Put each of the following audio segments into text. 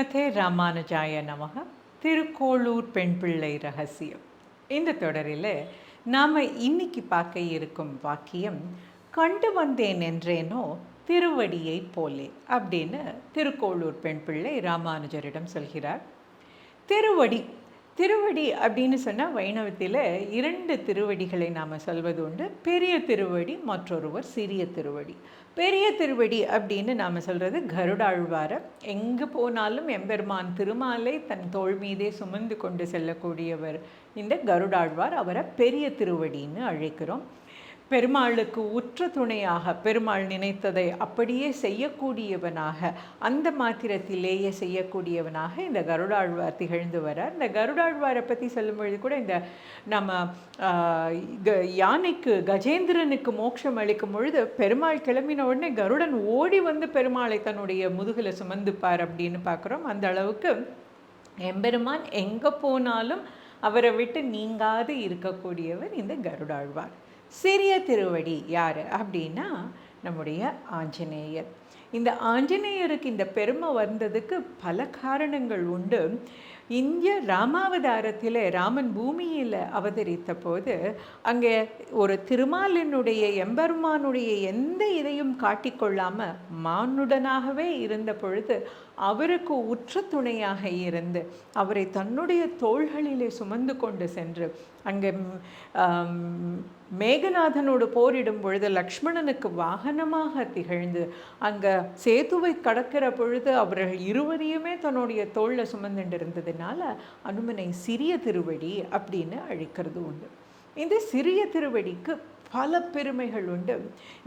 ஸ்ரீமதே ராமானுஜாய நமக. திருக்கோளூர் பெண் பிள்ளை ரகசியம். இந்த தொடரில் நாம் இன்னைக்கு பார்க்க இருக்கும் வாக்கியம், கண்டு வந்தேன் என்றேனோ திருவடியை போலே அப்படின்னு திருக்கோளூர் பெண் பிள்ளை ராமானுஜரிடம் சொல்கிறார். திருவடி திருவடி அப்படின்னு சொன்னால் வைணவத்தில் 2 திருவடிகளை நாம் சொல்வது உண்டு. பெரிய திருவடி, மற்றொருவர் சிறிய திருவடி. பெரிய திருவடி அப்படின்னு நாம் சொல்கிறது கருடாழ்வாரை. எங்கே போனாலும் எம்பெருமான் திருமாலை தன் தோள் மீதே சுமந்து கொண்டு செல்லக்கூடியவர் இந்த கருடாழ்வார். அவரை பெரிய திருவடின்னு அழைக்கிறோம். பெருமாளுக்கு உற்ற துணையாக, பெருமாள் நினைத்ததை அப்படியே செய்யக்கூடியவனாக, அந்த மாத்திரத்திலேயே செய்யக்கூடியவனாக இந்த கருடாழ்வார் திகழ்ந்து வரார். இந்த கருடாழ்வாரை பற்றி சொல்லும்பொழுது கூட இந்த நம்ம யானைக்கு கஜேந்திரனுக்கு மோட்சம் அளிக்கும் பொழுது பெருமாள் கிளம்பின உடனே கருடன் ஓடி வந்து பெருமாளை தன்னுடைய முதுகில் சுமந்துப்பார் அப்படின்னு பார்க்குறோம். அந்த அளவுக்கு எம்பெருமான் எங்கே போனாலும் அவரை விட்டு நீங்காது இருக்கக்கூடியவர் இந்த கருடாழ்வார். சிறிய திருவடி யார் அப்படின்னா நம்முடைய ஆஞ்சநேயர். இந்த ஆஞ்சநேயருக்கு இந்த பெருமை வந்ததுக்கு பல காரணங்கள் உண்டு. இந்திய ராமாவதாரத்தில் ராமன் பூமியில் அவதரித்த போது அங்கே ஒரு திருமாலினுடைய எம்பெருமானுடைய எந்த இதையும் காட்டிக்கொள்ளாமல் மானுடனாகவே இருந்த பொழுது அவருக்கு உற்ற துணையாக இருந்து அவரை தன்னுடைய தோள்களிலே சுமந்து கொண்டு சென்று அங்கே மேகநாதனோடு போரிடும் பொழுது லக்ஷ்மணனுக்கு வாகனமாக திகழ்ந்து அங்கே சேதுவை கடக்கிற பொழுது அவர்கள் இருவரையுமே தன்னுடைய தோளில் சுமந்துட்டு இருந்ததுனால அனுமனை சிறிய திருவடி அப்படின்னு அழைக்கிறது உண்டு. இந்த சிறிய திருவடிக்கு பல பெருமைகள் உண்டு.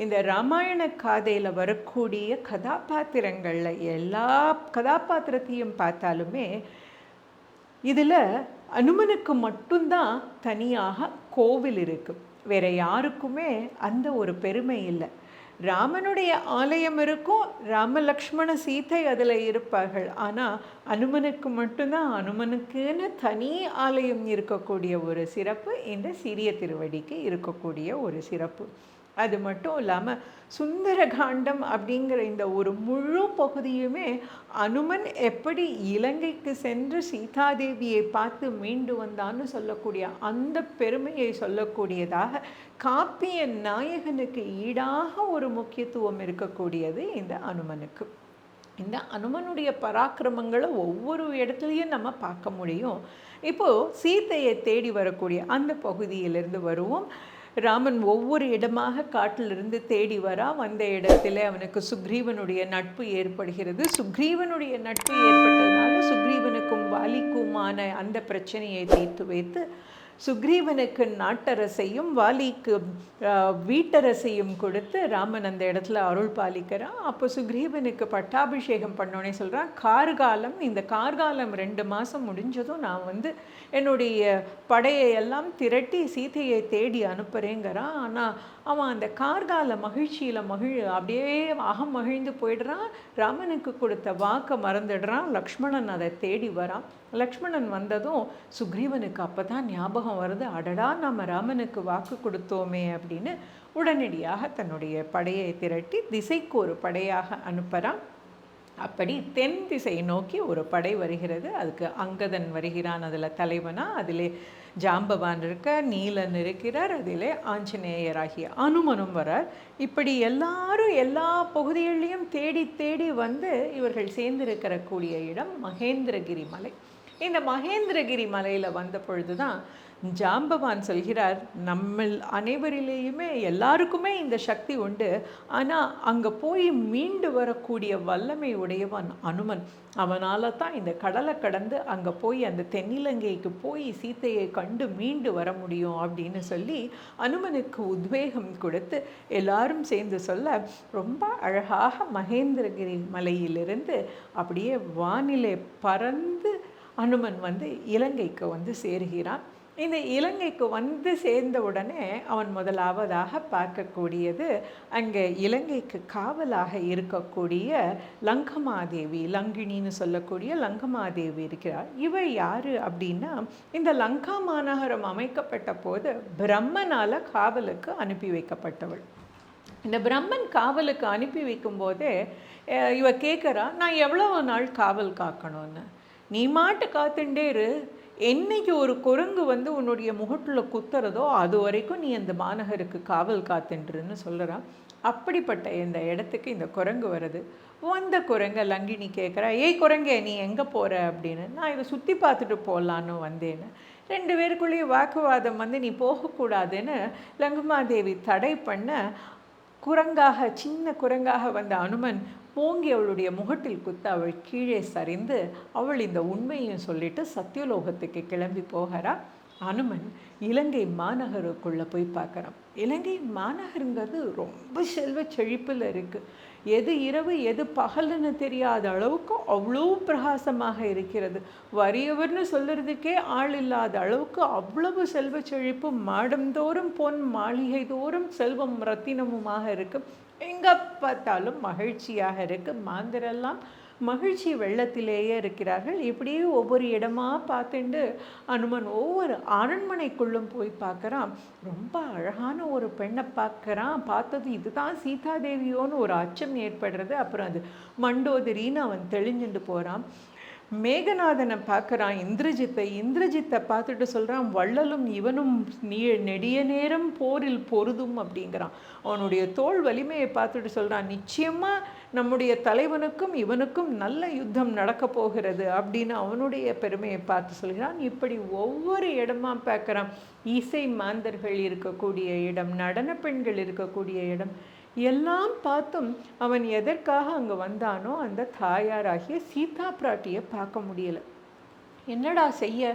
இந்த ராமாயண காதையில் வரக்கூடிய கதாபாத்திரங்களில் எல்லா கதாபாத்திரத்தையும் பார்த்தாலுமே இதில் அனுமனுக்கு மட்டும்தான் தனியாக கோவில் இருக்குது. வேற யாருக்குமே அந்த ஒரு பெருமை இல்லை. ராமனுடைய ஆலயம் இருக்கும், ராம லக்ஷ்மண சீதை அதில் இருப்பார்கள். ஆனால் அனுமனுக்கு மட்டும்தான் அனுமனுக்குன்னு தனி ஆலயம் இருக்கக்கூடிய ஒரு சிறப்பு இந்த சிறிய திருவடிக்கு இருக்கக்கூடிய ஒரு சிறப்பு. அது மட்டும் இல்லாமல் சுந்தரகாண்டம் அப்படிங்கிற இந்த ஒரு முழு பகுதியுமே அனுமன் எப்படி இலங்கைக்கு சென்று சீதாதேவியை பார்த்து மீண்டு வந்தான்னு சொல்லக்கூடிய அந்த பெருமையை சொல்லக்கூடியதாக காப்பிய நாயகனுக்கு ஈடாக ஒரு முக்கியத்துவம் இருக்கக்கூடியது இந்த அனுமனுக்கு. இந்த அனுமனுடைய பராக்கிரமங்களை ஒவ்வொரு இடத்துலையும் நம்ம பார்க்க முடியும். இப்போது சீதையை தேடி வரக்கூடிய அந்த பகுதியிலிருந்து வருவோம். ராமன் ஒவ்வொரு இடமாக காட்டிலிருந்து தேடி வந்த இடத்துல அவனுக்கு சுக்ரீவனுடைய நட்பு ஏற்படுகிறது. சுக்ரீவனுடைய நட்பு ஏற்பட்டதுனால சுக்ரீவனுக்கும் வாலிக்குமான அந்த பிரச்சனையை தீர்த்து வைத்து சுக்ரீவனுக்கு நாட்டரசையும் வாலிக்கு வீட்டரசையும் கொடுத்து ராமன் அந்த இடத்துல அருள் பாலிக்கிறான். அப்போ சுக்ரீவனுக்கு பட்டாபிஷேகம் பண்ணோன்னே சொல்கிறான், கார்காலம், இந்த கார்காலம் 2 மாதம் முடிஞ்சதும் நான் என்னுடைய படையை எல்லாம் திரட்டி சீதையை தேடி அனுப்புகிறேங்கிறான். ஆனால் அவன் அந்த கார்கால மகிழ்ச்சியில் அப்படியே அகம் மகிழ்ந்து போயிடுறான். ராமனுக்கு கொடுத்த வாக்கை மறந்துடுறான். லக்ஷ்மணன் அதை தேடி வரான். லக்ஷ்மணன் வந்ததும் சுக்ரீவனுக்கு அப்போ தான் ஞாபகம் வருது, அடடா நம்ம ராமனுக்கு வாக்கு கொடுத்தோமே அப்படின்னு உடனடியாக தன்னுடைய படையை திரட்டி திசைக்கு ஒரு படையாக அனுப்புகிறான். அப்படி தென் திசை நோக்கி ஒரு படை வருகிறது. அதுக்கு அங்கதன் வருகிறான் அதில் தலைவனாக. அதிலே ஜாம்பவான் இருக்க, நீலன் இருக்கிறார், அதிலே ஆஞ்சநேயராகிய அனுமனும் வரார். இப்படி எல்லாரும் எல்லா பகுதிகளிலையும் தேடி தேடி இவர்கள் சேர்ந்திருக்கிற கூடிய இடம் மகேந்திரகிரி மலை. இந்த மகேந்திரகிரி மலையில் வந்த பொழுது தான் ஜாம்பவான் சொல்கிறார், நம்ம அனைவரிலேயுமே எல்லாருக்குமே இந்த சக்தி உண்டு, ஆனால் அங்கே போய் மீண்டு வரக்கூடிய வல்லமை உடையவன் அனுமன். அவனால் தான் இந்த கடலை கடந்து அங்கே போய் அந்த தென்னிலங்கைக்கு போய் சீத்தையை கண்டு மீண்டு வர முடியும் அப்படின்னு சொல்லி அனுமனுக்கு உத்வேகம் கொடுத்து எல்லாரும் சேர்ந்து சொல்ல ரொம்ப அழகாக மகேந்திரகிரி மலையிலிருந்து அப்படியே வானிலை பறந்து அனுமன் இலங்கைக்கு சேருகிறான். இந்த இலங்கைக்கு சேர்ந்த உடனே அவன் முதலாவதாக பார்க்கக்கூடியது அங்கே இலங்கைக்கு காவலாக இருக்கக்கூடிய லங்கமாதேவி, லங்கினின்னு சொல்லக்கூடிய லங்கமாதேவி இருக்கிறார். இவள் யார் அப்படின்னா, இந்த லங்கா மாநகரம் அமைக்கப்பட்ட போது பிரம்மனால் காவலுக்கு அனுப்பி வைக்கப்பட்டவள். இந்த பிரம்மன் காவலுக்கு அனுப்பி வைக்கும்போதே இவ கேட்குறா, நான் எவ்வளவு நாள் காவல் காக்கணும்னு. நீ மாட்டு காத்துண்டே இரு, என்னைக்கு ஒரு குரங்கு வந்து உன்னுடைய முகட்டில் குத்துறதோ அது வரைக்கும் நீ அந்த மாநகருக்கு காவல் காத்துன்றுன்னு சொல்லுறான். அப்படிப்பட்ட இந்த இடத்துக்கு இந்த குரங்கு வருது. வந்த குரங்க லங்கினி கேட்குறா, ஏய் குரங்கே நீ எங்கே போகிற அப்படின்னு. நான் இதை சுற்றி பார்த்துட்டு போகலான்னு வந்தேன்னு. ரெண்டு பேருக்குள்ளேயும் வாக்குவாதம் வந்து நீ போகக்கூடாதுன்னு லங்குமாதேவி தடை பண்ண, குரங்காக சின்ன குரங்காக வந்த அனுமன் ஓங்கி அவளுடைய முகட்டில் குத்த அவள் கீழே சரிந்து அவள் இந்த உண்மையும் சொல்லிட்டு சத்தியலோகத்துக்கு கிளம்பி போகிறா. அனுமன் இலங்கை மாநகருக்குள்ளே போய் பார்க்குறான். இலங்கை மாநகருங்கிறது ரொம்ப செல்வ செழிப்பில் இருக்குது. எது இரவு எது பகல்னு தெரியாத அளவுக்கு அவ்வளோ பிரகாசமாக இருக்கிறது. வறியவர்னு சொல்லுறதுக்கே ஆள் இல்லாத அளவுக்கு அவ்வளவு செல்வ செழிப்பு, மாடந்தோறும் பொன் மாளிகை தோறும் செல்வம் ரத்தினமுமாக இருக்குது. எங்கே பார்த்தாலும் மகிழ்ச்சியாக இருக்குது. மாந்தரெல்லாம் மகிழ்ச்சி வெள்ளத்திலேயே இருக்கிறார்கள். இப்படியே ஒவ்வொரு இடமா பார்த்துட்டு அனுமன் ஒவ்வொரு அரண்மனைக்குள்ளும் போய் பார்க்குறான். ரொம்ப அழகான ஒரு பெண்ணை பார்க்குறான். பார்த்தது இதுதான் சீதாதேவியோன்னு ஒரு அச்சம் ஏற்படுறது. அப்புறம் அது மண்டோதரின்னு அவன் தெளிஞ்சுட்டு போகிறான். மேகநாதனை பார்க்குறான், இந்திரஜித்தை பார்த்துட்டு சொல்கிறான், வள்ளலும் இவனும் நெடிய நேரம் போரில் பொருதும் அப்படிங்கிறான். அவனுடைய தோல் வலிமையை பார்த்துட்டு சொல்கிறான், நிச்சயமாக நம்முடைய தலைவனுக்கும் இவனுக்கும் நல்ல யுத்தம் நடக்க போகிறது அப்படின்னு அவனுடைய பெருமையை பார்த்து சொல்கிறான். இப்படி ஒவ்வொரு இடமா பார்க்குறான். இசை மாந்தர்கள் இருக்கக்கூடிய இடம், நடன பெண்கள் இருக்கக்கூடிய இடம் எல்லாம் பார்த்தும் அவன் எதற்காக அங்கே வந்தானோ அந்த தாயாராகிய சீதா பிராட்டியை பார்க்க முடியலை. என்னடா செய்ய,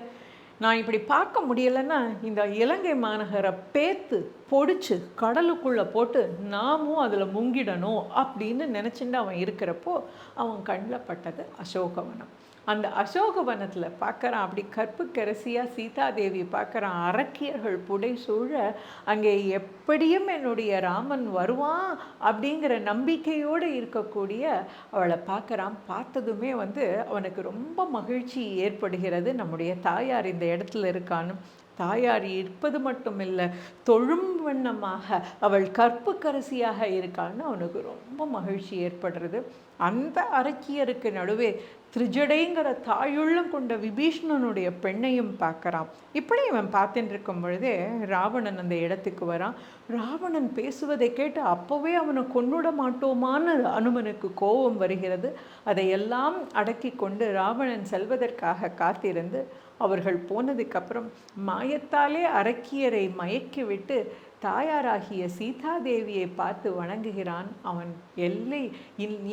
நான் இப்படி பார்க்க முடியலைன்னா இந்த இலங்கை மாநகரை பேத்து பொடிச்சு கடலுக்குள்ளே போட்டு நாமும் அதில் முங்கிடணும் அப்படின்னு நினச்சிட்டு அவன் இருக்கிறப்போ அவன் கண்ணில் பட்டது அசோகவனம். அந்த அசோகவனத்தில் பார்க்குறான். அப்படி கற்புக்கரசியாக சீதாதேவி பார்க்குறான். அரக்கியர்கள் புடை சூழ அங்கே எப்படியும் என்னுடைய ராமன் வருவான் அப்படிங்கிற நம்பிக்கையோடு இருக்கக்கூடிய அவளை பார்க்குறான். பார்த்ததுமே வந்து அவனுக்கு ரொம்ப மகிழ்ச்சி ஏற்படுகிறது. நம்முடைய தாயார் இந்த இடத்துல இருக்கான்னு. தாயார் இருப்பது மட்டும் இல்லை, தொழும் வண்ணமாக அவள் கற்புக்கரசியாக இருக்கான்னு அவனுக்கு ரொம்ப மகிழ்ச்சி ஏற்படுறது. அந்த அரக்கியருக்கு நடுவே திரிஜடைங்கிற தாயுள்ளம் கொண்ட விபீஷ்ணனுடைய பெண்ணையும் பார்க்குறான். இப்படி இவன் பார்த்துட்டு இருக்கும் பொழுதே ராவணன் அந்த இடத்துக்கு வரான். ராவணன் பேசுவதை கேட்டு அப்போவே அவனை கொன்னுட மாட்டோமான்னு அனுமனுக்கு கோபம் வருகிறது. அதையெல்லாம் அடக்கி கொண்டு ராவணன் செல்வதற்காக காத்திருந்து அவர்கள் போனதுக்கப்புறம் மாயத்தாலே அரக்கியரை மயக்கிவிட்டு தாயாராகிய சீதாதேவியை பார்த்து வணங்குகிறான். அவன்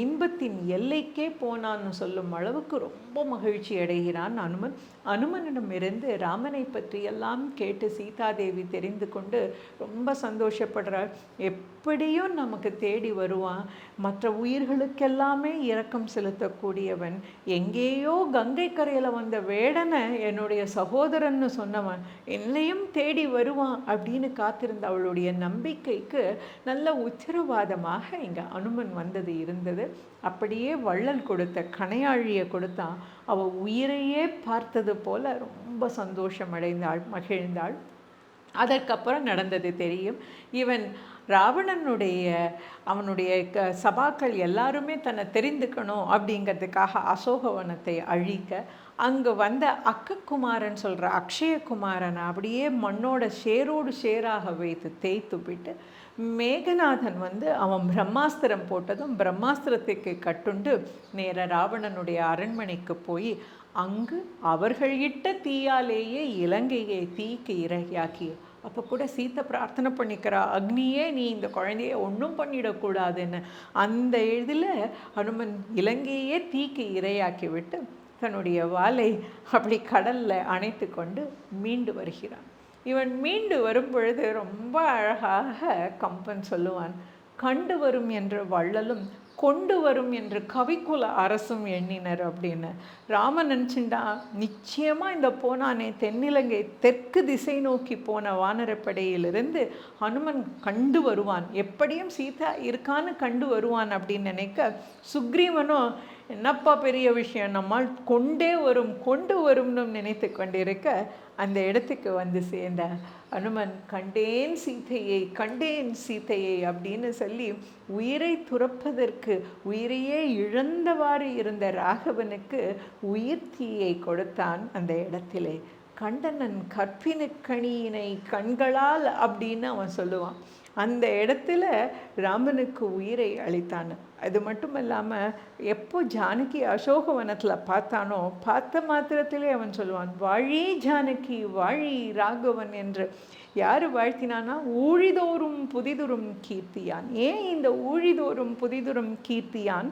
இன்பத்தின் எல்லைக்கே போனான்னு சொல்லும் அளவுக்கு ரொம்ப மகிழ்ச்சி அடைகிறான் அனுமன். அனுமனிடமிருந்து ராமனை பற்றியெல்லாம் கேட்டு சீதாதேவி தெரிந்து கொண்டு ரொம்ப சந்தோஷப்படுறாள். எப்படியும் நமக்கு தேடி வருவான், மற்ற உயிர்களுக்கெல்லாமே இரக்கம் செலுத்தக்கூடியவன், எங்கேயோ கங்கை கரையில் வந்த வேடனை என்னுடைய சகோதரன்னு சொன்னவன் என்னையும் தேடி வருவான் அப்படின்னு காத்திருந்த அவளுடைய நம்பிக்கைக்கு நல்ல உத்தரவாதமாக இங்கே அனுமன் வந்தது இருந்தது. அப்படியே வள்ளல் கொடுத்த கணையாழியை கொடுத்தான். அவள் உயிரையே பார்த்தது போல ரொம்ப சந்தோஷம் அடைந்தாள், மகிழ்ந்தாள். அதற்கப்புறம் நடந்தது தெரியும். இவன் அவனுடைய சபாக்கள் எல்லாருமே தன்னை தெரிந்துக்கணும் அப்படிங்கிறதுக்காக அசோகவனத்தை அழிக்க அங்கே வந்த அக்ககுமாரன் சொல்கிற அக்ஷயகுமாரனை அப்படியே மண்ணோட சேரோடு சேராக வைத்து தேய்த்து விட்டு மேகநாதன் வந்து அவன் பிரம்மாஸ்திரம் போட்டதும் பிரம்மாஸ்திரத்துக்கு கட்டுண்டு நேர ராவணனுடைய அரண்மனைக்கு போய் அங்கு அவர்கள் இட்ட தீயாலேயே இலங்கையை தீக்கு இரையாக்கி, அப்போ கூட சீத்தை பிரார்த்தனை பண்ணிக்கிறா, அக்னியே நீ இந்த குழந்தைய ஒன்றும் பண்ணிடக்கூடாதுன்னு. அந்த இதில் ஹனுமன் இலங்கையே தீக்கு இரையாக்கி விட்டு தன்னுடைய வாளை அப்படி கடலில் அணைத்து கொண்டு மீண்டு வருகிறான். இவன் மீண்டு வரும் பொழுது ரொம்ப அழகாக கம்பன் சொல்லுவான், கண்டு வரும் என்ற வள்ளலும் கொண்டு வரும் என்று கவிக்குல அரசும் எண்ணினர் அப்படின்னு. ராமன் நினச்சிண்டா நிச்சயமாக இந்த போனானே தென்னிலங்கை தெற்கு திசை நோக்கி போன வானரப்படையிலிருந்து ஹனுமன் கண்டு வருவான், எப்படியும் சீதா இருக்கான்னு கண்டு வருவான் அப்படின்னு நினைக்க, சுக்ரீவனும் என்னப்பா பெரிய விஷயம், நம்மால் கொண்டு வரும்னு நினைத்து கொண்டிருக்க அந்த இடத்துக்கு வந்து சேர்ந்த அனுமன் கண்டேன் சீதையை கண்டேன் சீதையை அப்படின்னு சொல்லி உயிரை துறப்பதற்கு உயிரையே இழந்தவாறு இருந்த ராகவனுக்கு உயிர் தீயை கொடுத்தான் அந்த இடத்திலே. கண்டனன் கற்பினுக்கணியினை கண்களால் அப்படின்னு அவன் சொல்லுவான். அந்த இடத்துல ராமனுக்கு உயிரை அளித்தான். அது மட்டும் இல்லாமல் எப்போ ஜானகி அசோகவனத்தில் பார்த்தானோ பார்த்த மாத்திரத்திலே அவன் சொல்லுவான், வாழி ஜானகி வாழி ராகவன் என்று. யார் வாழ்த்தினானா? ஊழிதோறும் புதிதுறும் கீர்த்தியான். ஏன் இந்த ஊழிதோறும் புதிதுறும் கீர்த்தியான்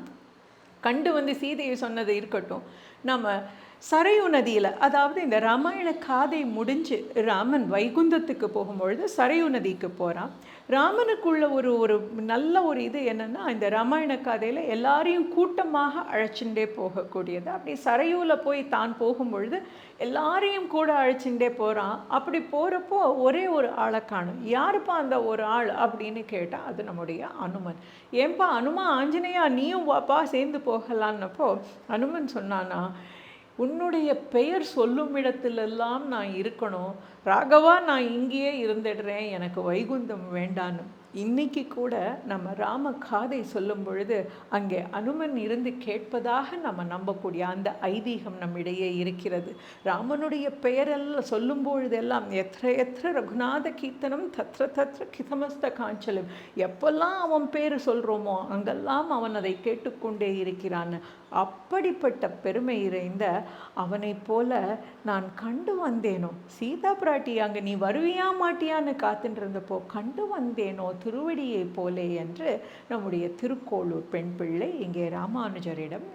கண்டு வந்து சீதையை சொன்னது இருக்கட்டும், நம்ம சரையு நதியில், அதாவது இந்த ராமாயண காதை முடிஞ்சு ராமன் வைகுந்தத்துக்கு போகும்பொழுது சரையு நதிக்கு போகிறான். ராமனுக்குள்ள ஒரு நல்ல ஒரு இது என்னென்னா, இந்த ராமாயண காதையில் எல்லாரையும் கூட்டமாக அழைச்சிண்டே போகக்கூடியது. அப்படி சரையூவில் போய் தான் போகும்பொழுது எல்லாரையும் கூட அழைச்சிண்டே போகிறான். அப்படி போகிறப்போ ஒரே ஒரு ஆளை காணும். யாருப்பா அந்த ஒரு ஆள் அப்படின்னு கேட்டால் அது நம்முடைய அனுமன். ஏன்பா அனுமா, ஆஞ்சநேயா நீயும் வாப்பா சேர்ந்து போகலான்னப்போ அனுமன் சொன்னானா, உன்னுடைய பெயர் சொல்லும் இடத்திலெல்லாம் நான் இருக்கணும் ராகவா, நான் இங்கேயே இருந்துடுறேன், எனக்கு வைகுந்தம் வேண்டான்னு. இன்னைக்கு கூட நம்ம ராம காதை சொல்லும் பொழுது அங்கே அனுமன் இருந்து கேட்பதாக நம்ம நம்பக்கூடிய அந்த ஐதீகம் நம்மிடையே இருக்கிறது. ராமனுடைய பெயரெல்லாம் சொல்லும் பொழுதெல்லாம் எத்திர எத்திர ரகுநாத கீர்த்தனம் தத்ர தத்ர கிதமஸ்த காஞ்சலம், எப்பெல்லாம் அவன் பேர் சொல்கிறோமோ அங்கெல்லாம் அவன் அதை கேட்டுக்கொண்டே இருக்கிறான். அப்படிப்பட்ட பெருமை இறைந்த அவனை போல நான் கண்டு வந்தேனோ, சீதா பிராட்டி அங்கே நீ வருவியா மாட்டியான்னு காத்துருந்தப்போ கண்டு வந்தேனோ திருவடியை போலே என்று நம்முடைய திருக்கோளூர் பெண் பிள்ளை இங்கே ராமானுஜரிடம்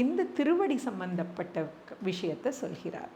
இந்த திருவடி சம்பந்தப்பட்ட விஷயத்தை சொல்கிறார்.